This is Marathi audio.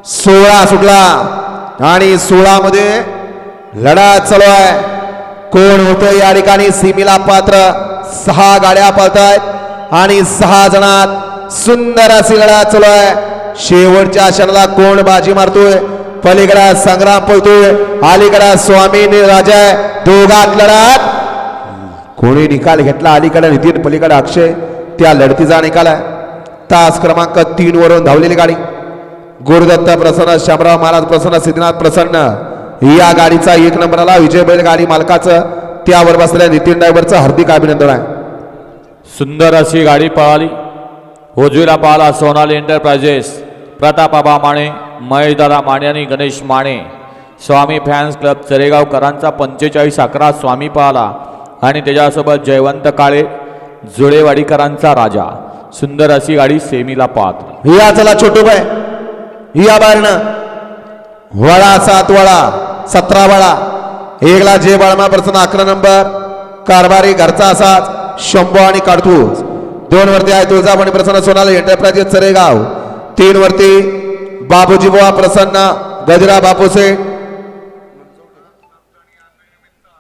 16 सुटला आणि 16 मध्ये लढा चालू आहे. कोण होतं या ठिकाणी सीमेला पात्र. 6 गाड्या पळतायत आणि 6 जणात सुंदर अशी लढा चालू आहे. शेवटच्या क्षणाला कोण बाजी मारतोय. पलीकडा संग्राम पळतोय, अलीकडा स्वामी राजा आहे. दोघात लढत कोणी निकाल घेतला. अलीकडे नितीन, पलीकडे अक्षय. त्या लढतीचा निकाल आहे. तास क्रमांक 3 वरून धावलेली गाडी गुरुदत्त प्रसन्न, शामराव महाराज प्रसन्न, सिद्धनाथ प्रसन्न या गाडीचा 1 नंबरला विजय बैल गाडी मालकाचं त्यावर बसलेल्या नितीन ड्रायव्हरचं हार्दिक अभिनंदन आहे. सुंदर अशी गाडी पळाली. उजवीला पाहला सोनाली एंटरप्राइजेस, प्रतापबाबा माने, महेशदादा माने आणि गणेश माने. स्वामी फॅन्स क्लब चरेगावकरांचा 45-11 स्वामी पळाला आणि त्याच्यासोबत जयवंत काळे जुळेवाडीकरांचा राजा. सुंदर अशी गाडी सेमीला पाहत. या चला छोटू बाय या बाहेरनं वळा 7 वळा 17 वळा 1ला जे बाळमा प्रसन्न 11 नंबर कारभारी घरचा असाच शंभू आणि काडतूस. 2 वरती आहे तुळजाभवानी प्रसन्न सोनाली एंटरप्राइजेस चरेगाव. 3 वरती बाबूजी बुवा प्रसन्न गजरा बापूसे